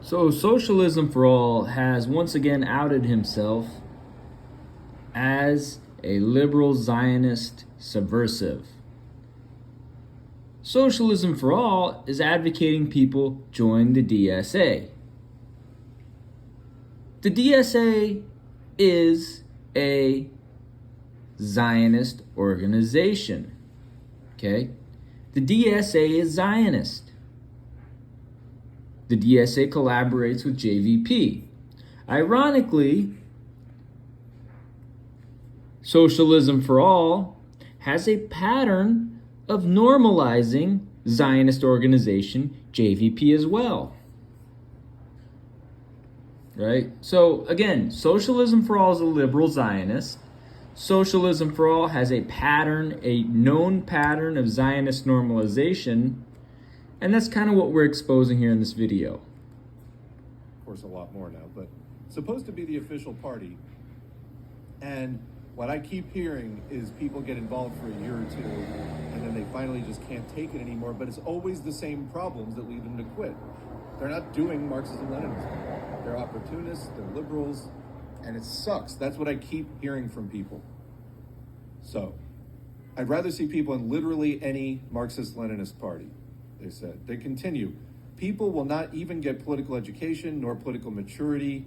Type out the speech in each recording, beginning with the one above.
So, Socialism for All has once again outed himself as a liberal Zionist subversive. Socialism for All is advocating people join the DSA. The DSA is a Zionist organization. Okay? The DSA is Zionist. The DSA collaborates with JVP. Ironically, Socialism for All has a pattern of normalizing Zionist organization JVP as well. Right? So again, Socialism for All is a liberal Zionist. Socialism for All has a pattern, a known pattern of Zionist normalization. And that's kind of what we're exposing here in this video. Of course, a lot more now, but supposed to be the official party. And what I keep hearing is people get involved for a year or two, and then they finally just can't take it anymore. But it's always the same problems that lead them to quit. They're not doing Marxism-Leninism. They're opportunists, they're liberals, and it sucks. That's what I keep hearing from people. So, I'd rather see people in literally any Marxist-Leninist party. They said. They continue. People will not even get political education nor political maturity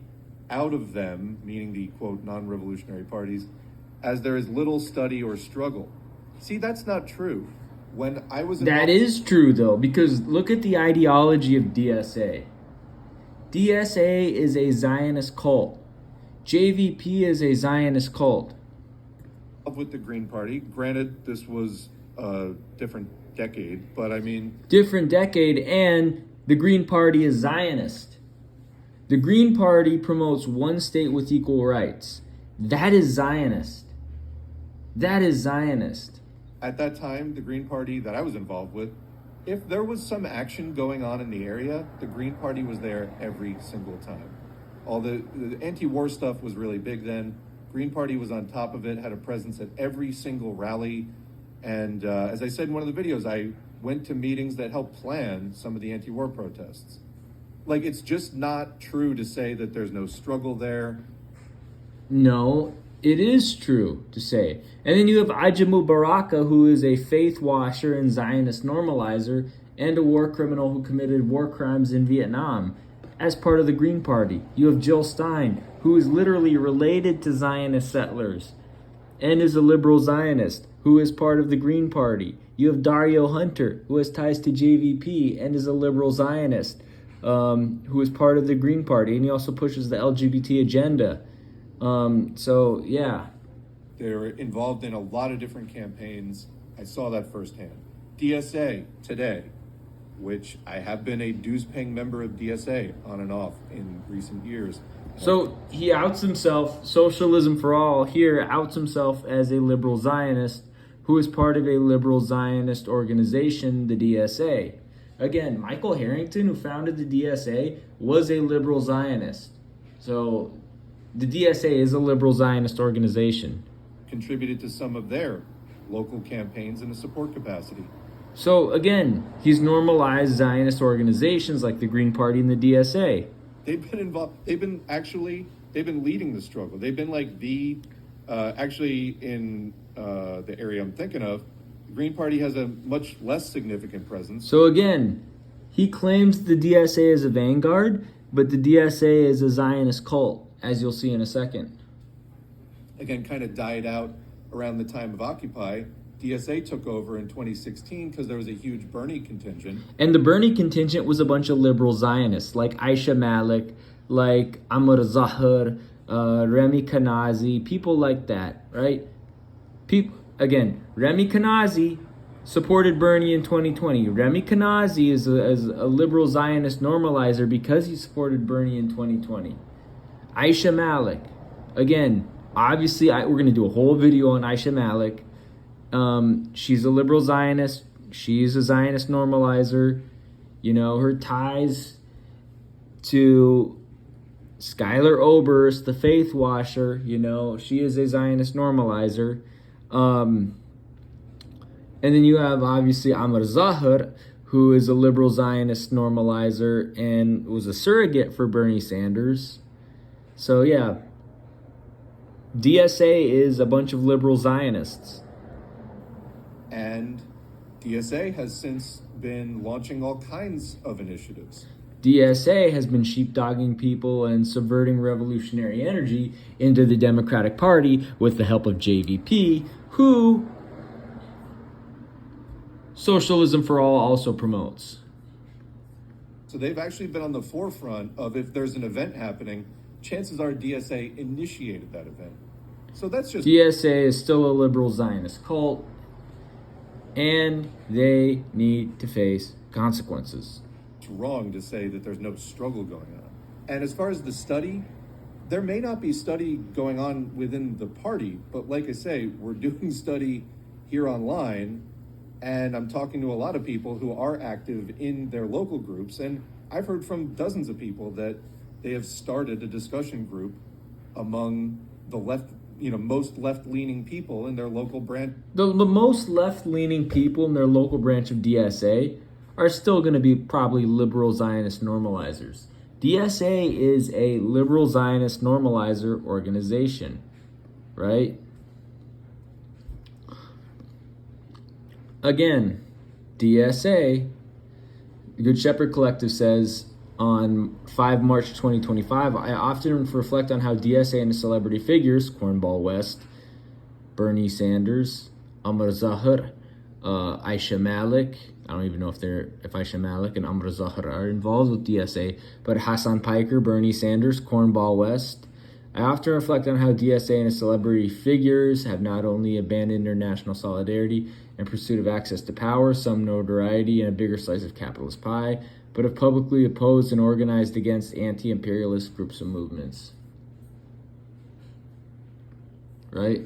out of them, meaning the, quote, non-revolutionary parties, as there is little study or struggle. See, that's not true. When I was That is true, though, because look at the ideology of DSA. DSA is a Zionist cult. JVP is a Zionist cult. With the Green Party, granted, this was a different decade, but I mean... Different decade, and the Green Party is Zionist. The Green Party promotes one state with equal rights. That is Zionist. That is Zionist. At that time, the Green Party that I was involved with, if there was some action going on in the area, the Green Party was there every single time. All the anti-war stuff was really big then. Green Party was on top of it, had a presence at every single rally. And as I said in one of the videos, I went to meetings that helped plan some of the anti-war protests. Like, it's just not true to say that there's no struggle there. No, it is true to say. And then you have Ajamu Baraka, who is a faith washer and Zionist normalizer and a war criminal who committed war crimes in Vietnam as part of the Green Party. You have Jill Stein, who is literally related to Zionist settlers and is a liberal Zionist who is part of the Green Party. You have Dario Hunter, who has ties to JVP and is a liberal Zionist, who is part of the Green Party, and he also pushes the LGBT agenda. So, yeah. They're involved in a lot of different campaigns. I saw that firsthand. DSA today, which I have been a dues-paying member of DSA on and off in recent years. So he outs himself, Socialism for All here outs himself as a liberal Zionist who is part of a liberal Zionist organization, the DSA. Again, Michael Harrington, who founded the DSA, was a liberal Zionist. So the DSA is a liberal Zionist organization. Contributed to some of their local campaigns in a support capacity. So again, he's normalized Zionist organizations like the Green Party and the DSA. They've been involved. They've been leading the struggle. They've been like actually in the area I'm thinking of, the Green Party has a much less significant presence. So again, he claims the DSA is a vanguard, but the DSA is a Zionist cult, as you'll see in a second. Again, kind of died out around the time of Occupy. DSA took over in 2016 because there was a huge Bernie contingent. And the Bernie contingent was a bunch of liberal Zionists, like Aisha Malik, like Amr Zahar, Remy Kanazi, people like that, right? Again, Remy Kanazi supported Bernie in 2020. Remy Kanazi is a liberal Zionist normalizer because he supported Bernie in 2020. Aisha Malik, again, obviously we're going to do a whole video on Aisha Malik. She's a liberal Zionist. She's a Zionist normalizer. You know, her ties to Skylar Oberst, the faith washer, you know, she is a Zionist normalizer. And then you have, obviously, Amr Zahar, who is a liberal Zionist normalizer and was a surrogate for Bernie Sanders. So yeah, DSA is a bunch of liberal Zionists. And DSA has since been launching all kinds of initiatives. DSA has been sheepdogging people and subverting revolutionary energy into the Democratic Party with the help of JVP, who Socialism for All also promotes. So they've actually been on the forefront of, if there's an event happening, chances are DSA initiated that event. So that's just... DSA is still a liberal Zionist cult, and they need to face consequences. It's wrong to say that there's no struggle going on. And as far as the study, there may not be study going on within the party, but like I say, we're doing study here online, and I'm talking to a lot of people who are active in their local groups, and I've heard from dozens of people that they have started a discussion group among the left, most left-leaning people in their local branch. The most left-leaning people in their local branch of DSA are still going to be probably liberal Zionist normalizers. DSA is a liberal Zionist normalizer organization, right? Again, DSA, the Good Shepherd Collective says on 5 March 2025, I often reflect on how DSA and the celebrity figures, Cornball West, Bernie Sanders, Amr Zahar, Aisha Malik, I don't even know if Aisha Malik and Amr Zahar are involved with DSA, but Hassan Piker, Bernie Sanders, Cornball West. I often reflect on how DSA and its celebrity figures have not only abandoned their national solidarity in pursuit of access to power, some notoriety, and a bigger slice of capitalist pie, but have publicly opposed and organized against anti-imperialist groups and movements. Right?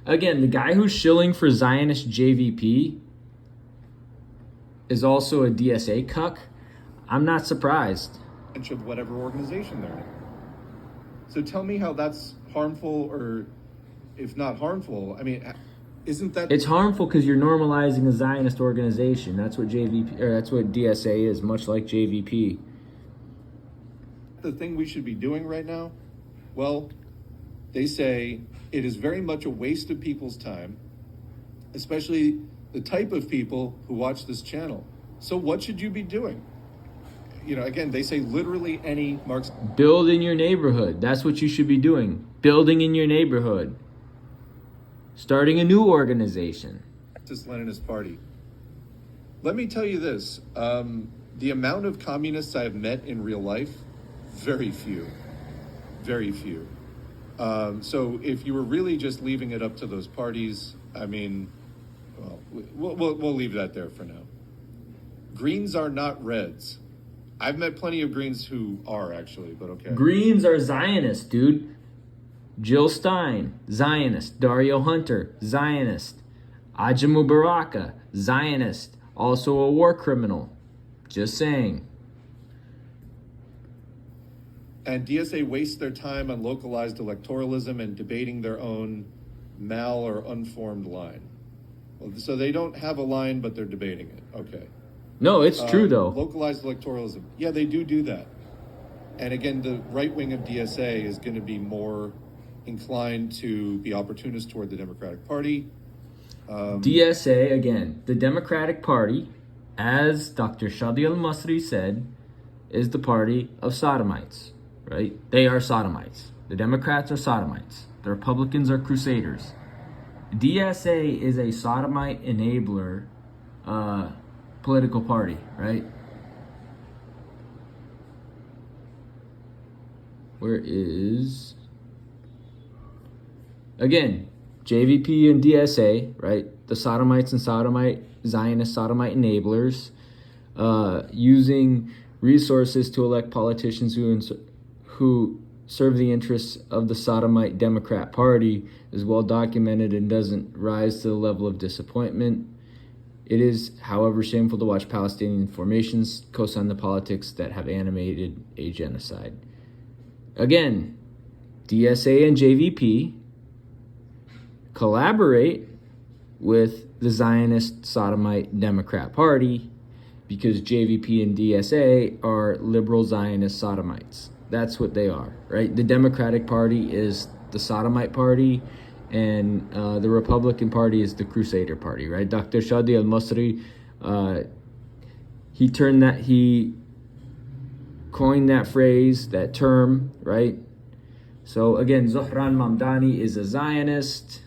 Again, the guy who's shilling for Zionist JVP is also a DSA cuck. I'm not surprised. Of whatever organization they're in. So tell me how that's harmful, or if not harmful, I mean, isn't that... It's harmful because you're normalizing a Zionist organization. That's what that's what DSA is, much like JVP. The thing we should be doing right now? Well, they say it is very much a waste of people's time, especially the type of people who watch this channel. So what should you be doing? Again, they say literally any Marx... Build in your neighborhood. That's what you should be doing. Building in your neighborhood. Starting a new organization. Leninist party. Let me tell you this. The amount of communists I have met in real life, very few. Very few. So if you were really just leaving it up to those parties, I mean, well, we'll leave that there for now. Greens are not reds. I've met plenty of Greens who are, actually, but okay. Greens are Zionists, dude. Jill Stein, Zionist. Dario Hunter, Zionist. Ajamu Baraka, Zionist. Also a war criminal. Just saying. And DSA wastes their time on localized electoralism and debating their own mal or unformed line. So they don't have a line, but they're debating it. Okay. No, it's true, though. Localized electoralism. Yeah, they do that. And again, the right wing of DSA is going to be more inclined to be opportunist toward the Democratic Party. DSA, again, the Democratic Party, as Dr. Shadi al-Masri said, is the party of sodomites, right? They are sodomites. The Democrats are sodomites. The Republicans are crusaders. DSA is a sodomite enabler political party, right? Where is... Again, JVP and DSA, right? The sodomites and Zionist sodomite enablers, using resources to elect politicians who serve the interests of the sodomite Democrat Party is well documented and doesn't rise to the level of disappointment. It is, however, shameful to watch Palestinian formations co-sign the politics that have animated a genocide. Again, DSA and JVP collaborate with the Zionist Sodomite Democrat Party because JVP and DSA are liberal Zionist sodomites. That's what they are, right? The Democratic Party is the sodomite party, and the Republican Party is the Crusader Party, right? Dr. Shadi al-Masri, he coined that phrase, that term, right? So again, Zohran Mamdani is a Zionist,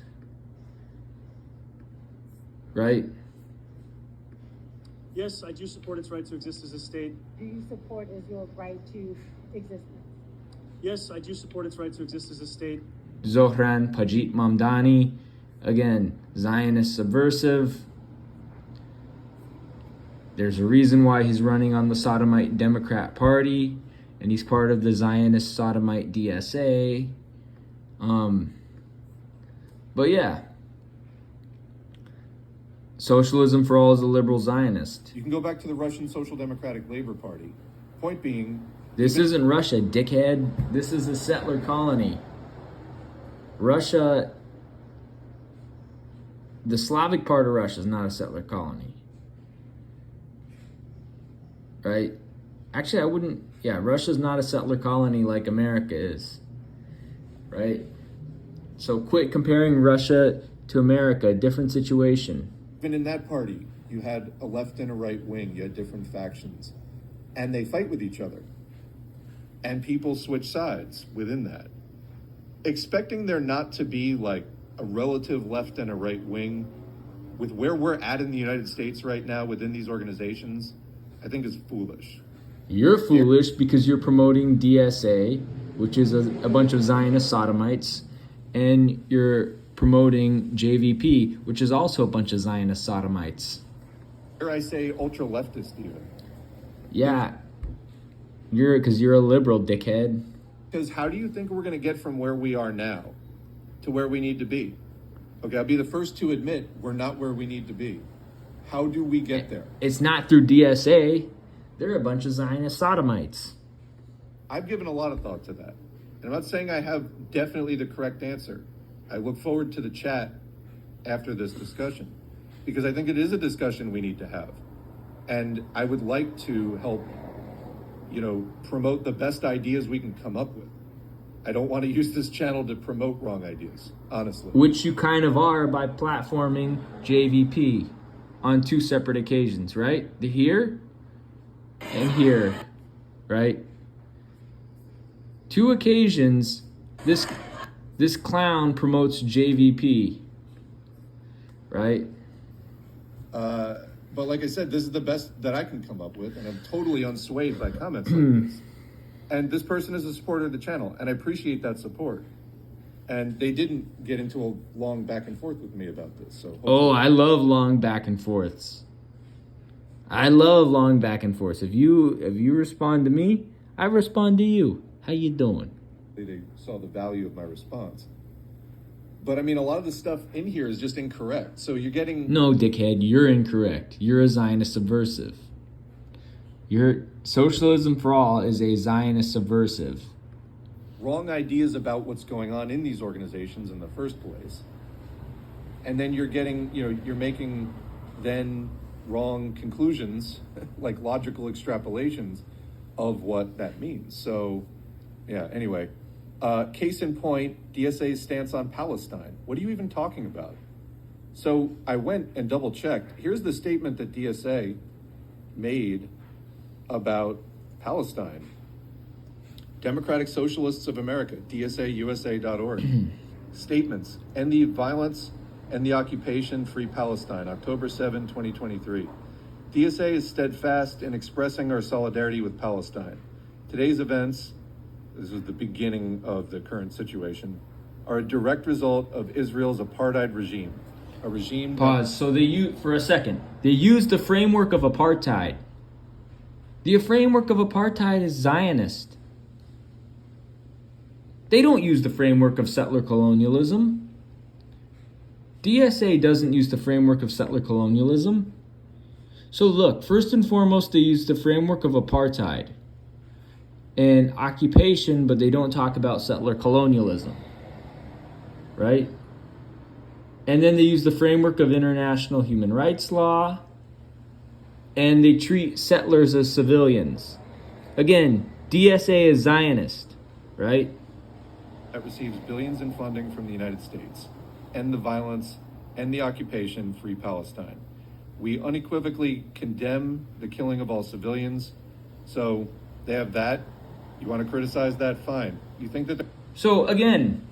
right? Yes, I do support its right to exist as a state. Do you support Israel's right to existence? Yes, I do support its right to exist as a state. Zohran Pajit Mamdani, again, Zionist subversive. There's a reason why he's running on the Sodomite Democrat Party, and he's part of the Zionist Sodomite DSA. But yeah, socialism for all is a liberal Zionist. You can go back to the Russian Social Democratic Labor Party. Point being, This isn't Russia, dickhead. This is a settler colony. Russia, the Slavic part of Russia is not a settler colony. Right? Actually, Russia's not a settler colony like America is. Right? So quit comparing Russia to America, different situation. even in that party, you had a left and a right wing, you had different factions, and they fight with each other. And people switch sides within that. Expecting there not to be like a relative left and a right wing with where we're at in the United States right now within these organizations, I think is foolish. You're foolish because you're promoting DSA, which is a bunch of Zionist sodomites, and you're promoting JVP, which is also a bunch of Zionist sodomites. Here I say ultra leftist even. Yeah, because you're a liberal, dickhead. Because how do you think we're going to get from where we are now to where we need to be? Okay, I'll be the first to admit we're not where we need to be. How do we get there? It's not through DSA. They're a bunch of Zionist sodomites. I've given a lot of thought to that. And I'm not saying I have definitely the correct answer. I look forward to the chat after this discussion because I think it is a discussion we need to have. And I would like to help, promote the best ideas we can come up with. I don't want to use this channel to promote wrong ideas, honestly. Which you kind of are by platforming JVP on two separate occasions, right? The here and here, right? Two occasions, this clown promotes JVP, right? But like I said, this is the best that I can come up with, and I'm totally unswayed by comments like this. And this person is a supporter of the channel, and I appreciate that support. And they didn't get into a long back and forth with me about this. So oh, I love long back and forths. I love long back and forths. If you respond to me, I respond to you. How you doing? They saw the value of my response. But I mean, a lot of the stuff in here is just incorrect. So you're getting... No, dickhead, you're incorrect. You're a Zionist subversive. Socialism for all is a Zionist subversive. wrong ideas about what's going on in these organizations in the first place. And then you're getting, you're making then wrong conclusions, like logical extrapolations of what that means. So, yeah, anyway. Case in point, DSA's stance on Palestine. What are you even talking about? So I went and double checked. Here's the statement that DSA made about Palestine. Democratic Socialists of America, DSAUSA.org. Statements: end the violence and the occupation, free Palestine, October 7, 2023. DSA is steadfast in expressing our solidarity with Palestine. Today's events, this is the beginning of the current situation, are a direct result of Israel's apartheid regime. A regime... Pause. So they used the framework of apartheid. The framework of apartheid is Zionist. They don't use the framework of settler colonialism. DSA doesn't use the framework of settler colonialism. So look, first and foremost, they use the framework of apartheid and occupation, but they don't talk about settler colonialism, right? And then they use the framework of international human rights law, and they treat settlers as civilians. Again, DSA is Zionist, right? That receives billions in funding from the United States. End the violence, end the occupation, free Palestine. We unequivocally condemn the killing of all civilians. So they have that. You want to criticize that? Fine. You think that So again,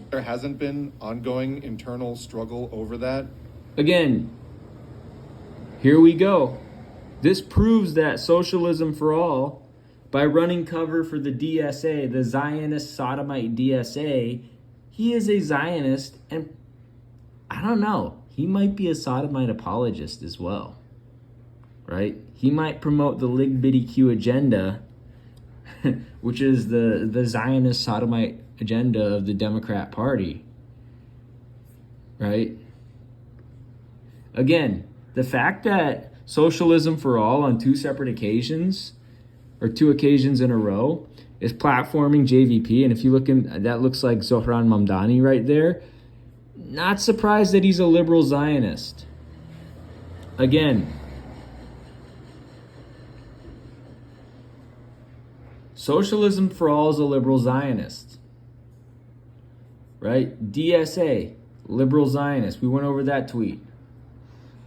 there hasn't been ongoing internal struggle over that? Again, here we go. This proves that socialism for all, by running cover for the DSA, the Zionist sodomite DSA, he is a Zionist, and I don't know, he might be a sodomite apologist as well, right? He might promote the LGBTQ agenda, which is the Zionist sodomite agenda of the Democrat Party, right? Again, the fact that socialism for all on two separate occasions, or two occasions in a row, is platforming JVP, and if you look in, that looks like Zohran Mamdani right there. Not surprised that he's a liberal Zionist. Again, socialism for all is a liberal Zionist, right? DSA, liberal Zionist. We went over that tweet.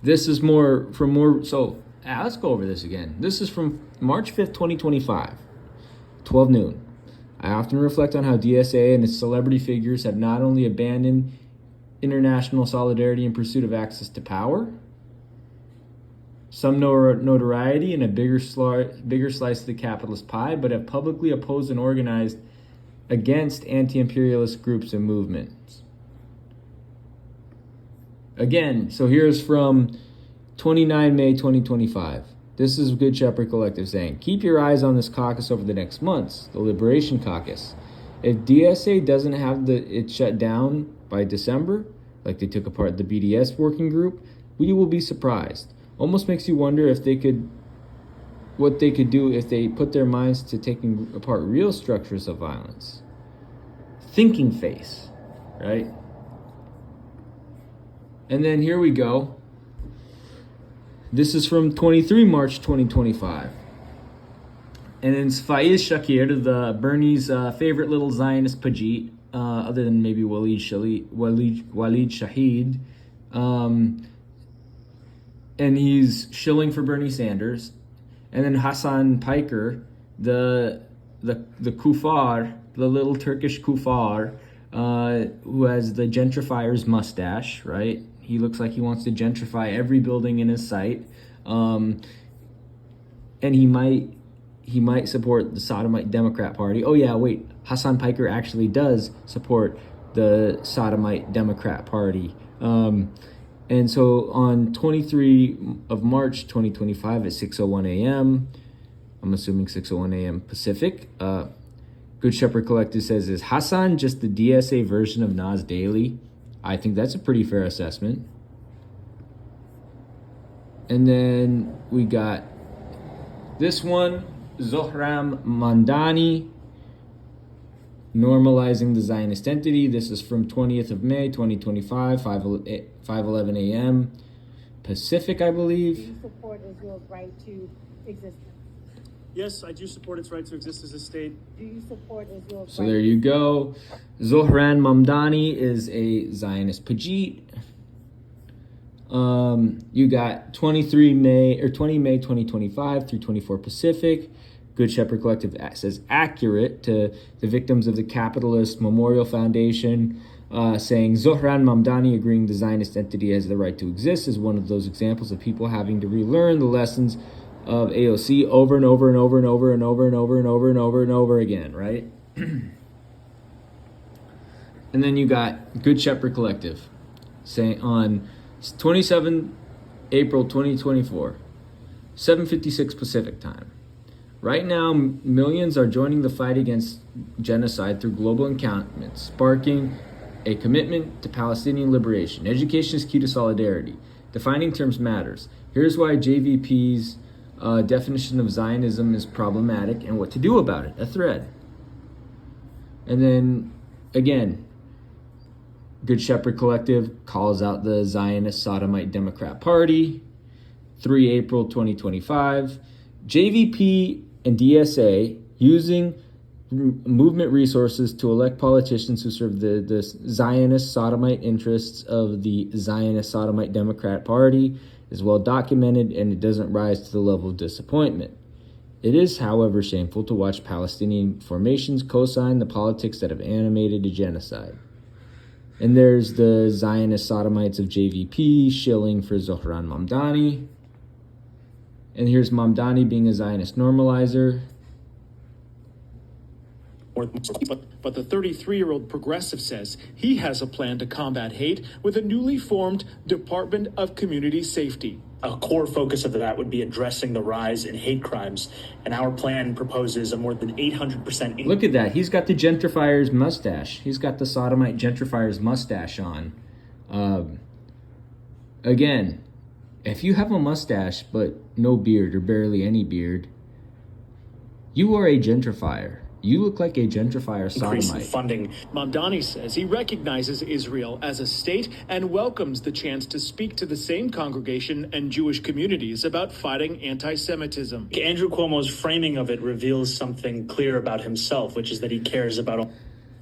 This is so let's go over this again. This is from March 5th, 2025, 12 noon. I often reflect on how DSA and its celebrity figures have not only abandoned international solidarity in pursuit of access to power, some notoriety, and a bigger slice of the capitalist pie, but have publicly opposed and organized against anti-imperialist groups and movements. Again, so here's from 29 May 2025. This is Good Shepherd Collective saying, keep your eyes on this caucus over the next months, the Liberation Caucus. If DSA doesn't have it shut down by December, like they took apart the BDS working group, we will be surprised. Almost makes you wonder what they could do if they put their minds to taking apart real structures of violence. Thinking face, right? And then here we go. This is from 23 March 2025. And it's Faiz Shakir, Bernie's favorite little Zionist Pajit, other than maybe Walid Shahid. And he's shilling for Bernie Sanders. And then Hassan Piker, the kuffar, the little Turkish kuffar, who has the gentrifier's mustache, right? He looks like he wants to gentrify every building in his sight. And he might support the Sodomite Democrat Party. Oh yeah, wait, Hassan Piker actually does support the Sodomite Democrat Party. And so on 23 of March 2025 at 6:01 a.m., I'm assuming 6:01 a.m. Pacific, Good Shepherd Collective says, is Hassan just the DSA version of Nas Daily? I think that's a pretty fair assessment. And then we got this one, Zohram Mandani, normalizing the Zionist entity. This is from 20th of May, 2025, 5:11 a.m. Pacific, I believe. Do you support Israel's right to existence? Yes, I do support its right to exist as a state. Do you support Israel's So right? there you go. Zohran Mamdani is a Zionist Pajit. You got 20 May 2025 through 24 Pacific. Good Shepherd Collective says accurate to the victims of the capitalist Memorial Foundation, saying Zohran Mamdani agreeing the Zionist entity has the right to exist is one of those examples of people having to relearn the lessons of AOC over and over and over and over and over and over and over and over and over again, right? And then you got Good Shepherd Collective saying on 27 April 2024, 7:56 Pacific time. Right now, millions are joining the fight against genocide through global encampments, sparking a commitment to Palestinian liberation. Education is key to solidarity. Defining terms matters. Here's why JVP's definition of Zionism is problematic and what to do about it. A thread. And then, again, Good Shepherd Collective calls out the Zionist Sodomite Democrat Party. 3 April 2025. JVP and DSA using movement resources to elect politicians who serve the Zionist sodomite interests of the Zionist sodomite Democrat Party is well documented, and it doesn't rise to the level of disappointment. It is, however, shameful to watch Palestinian formations co-sign the politics that have animated a genocide. And there's the Zionist sodomites of JVP shilling for Zohran Mamdani. And here's Mamdani being a Zionist normalizer. But the 33-year-old progressive says he has a plan to combat hate with a newly formed Department of Community Safety. A core focus of that would be addressing the rise in hate crimes, and our plan proposes a more than 800% Look at that. He's got the gentrifier's mustache. He's got the sodomite gentrifier's mustache on. Again, if you have a mustache but no beard or barely any beard, you are a gentrifier. You look like a gentrifier increase in sodomite. funding. Mamdani says he recognizes Israel as a state and welcomes the chance to speak to the same congregation and Jewish communities about fighting anti-Semitism. Andrew Cuomo's framing of it reveals something clear about himself, which is that he cares about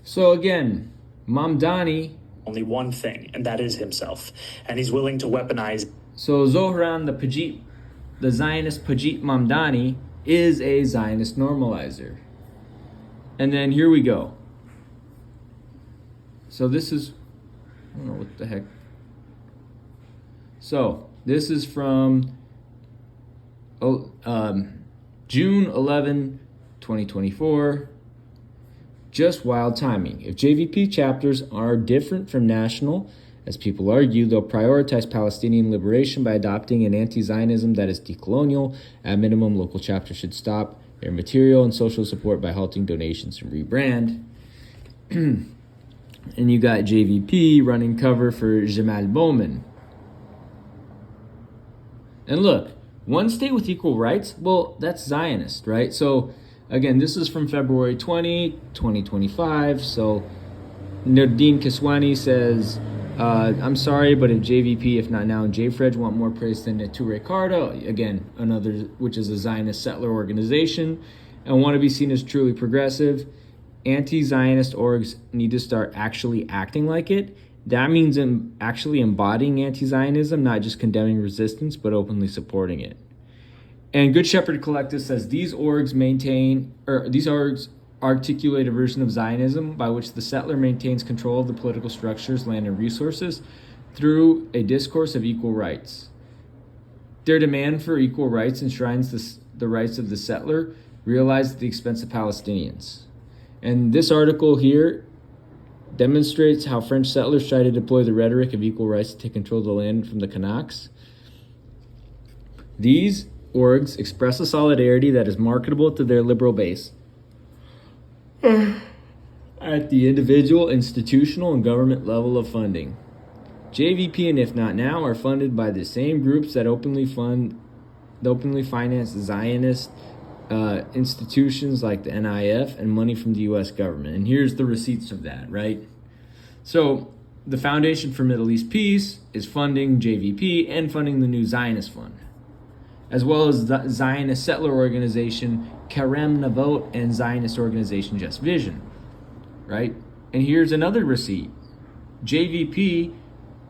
So again, Mamdani. only one thing, and that is himself. And he's willing to weaponize. So Zohran, the Zionist Pajit Mamdani, is a Zionist normalizer. And then here we go. So this is, I don't know what the heck. So this is from June 11, 2024. Just wild timing. If JVP chapters are different from national, as people argue, they'll prioritize Palestinian liberation by adopting an anti-Zionism that is decolonial. At minimum, local chapters should stop their material and social support by halting donations and rebrand. And you got JVP running cover for Jamal Bowman. And look, one state with equal rights, well, that's Zionist, right? So again, this is from February 20, 2025. So Nardine Kiswani says, I'm sorry, but if JVP, if not now, and JFRED want more praise than Neturei Karta, again, another, which is a Zionist settler organization, and want to be seen as truly progressive, anti-Zionist orgs need to start actually acting like it. That means actually embodying anti-Zionism, not just condemning resistance, but openly supporting it. And Good Shepherd Collective says these orgs articulate a version of Zionism by which the settler maintains control of the political structures, land, and resources through a discourse of equal rights. Their demand for equal rights enshrines the rights of the settler, realized at the expense of Palestinians. And this article here demonstrates how French settlers try to deploy the rhetoric of equal rights to take control of the land from the Kanaks. These orgs express a solidarity that is marketable to their liberal base at the individual, institutional, and government level of funding. JVP and If Not Now are funded by the same groups that openly finance Zionist institutions like the NIF and money from the U.S. government. And here's the receipts of that, right? So the Foundation for Middle East Peace is funding JVP and funding the new Zionist Fund, as well as the Zionist settler organization Kerem Navot and Zionist organization Just Vision, right? And here's another receipt. JVP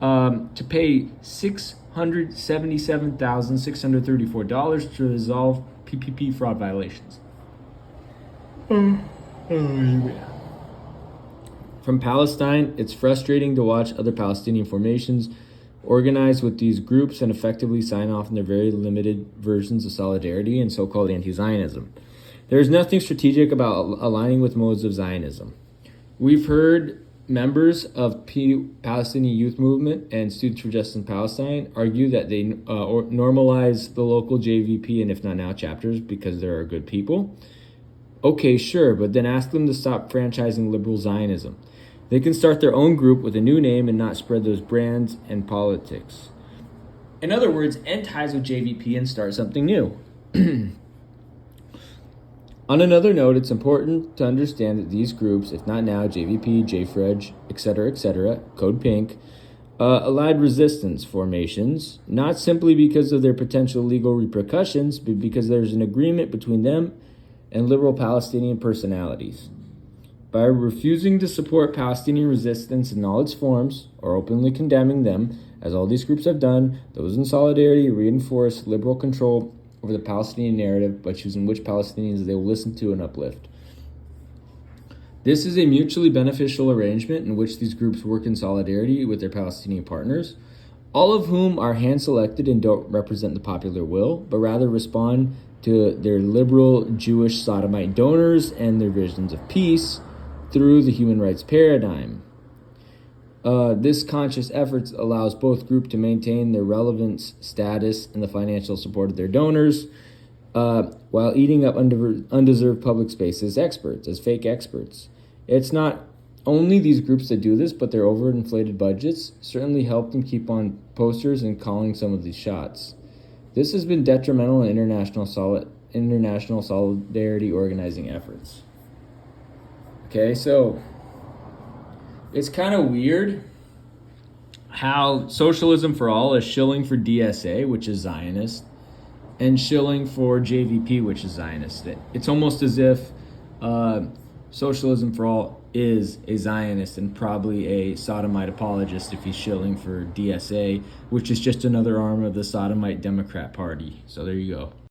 to pay $677,634 to resolve PPP fraud violations. From Palestine, it's frustrating to watch other Palestinian formations organize with these groups and effectively sign off on their very limited versions of solidarity and so-called anti-Zionism. There is nothing strategic about aligning with modes of Zionism. We've heard members of Palestinian Youth Movement and Students for Justice in Palestine argue that they normalize the local JVP and If Not Now chapters because there are good people. Okay, sure, but then ask them to stop franchising liberal Zionism. They can start their own group with a new name and not spread those brands and politics. In other words, end ties with JVP and start something new. On another note, it's important to understand that these groups, If Not Now, JVP, JFRED, etc., Code Pink, Allied resistance formations, not simply because of their potential legal repercussions, but because there's an agreement between them and liberal Palestinian personalities. By refusing to support Palestinian resistance in all its forms, or openly condemning them, as all these groups have done, those in solidarity reinforce liberal control over the Palestinian narrative by choosing which Palestinians they will listen to and uplift. This is a mutually beneficial arrangement in which these groups work in solidarity with their Palestinian partners, all of whom are hand-selected and don't represent the popular will, but rather respond to their liberal Jewish sodomite donors and their visions of peace through the human rights paradigm. This conscious effort allows both groups to maintain their relevance, status, and the financial support of their donors, while eating up undeserved public space as experts, as fake experts. It's not only these groups that do this, but their overinflated budgets certainly help them keep on posters and calling some of these shots. This has been detrimental in international solidarity organizing efforts. Okay, so it's kind of weird how Socialism for All is shilling for DSA, which is Zionist, and shilling for JVP, which is Zionist. It's almost as if Socialism for All is a Zionist and probably a sodomite apologist if he's shilling for DSA, which is just another arm of the sodomite Democrat Party. So there you go.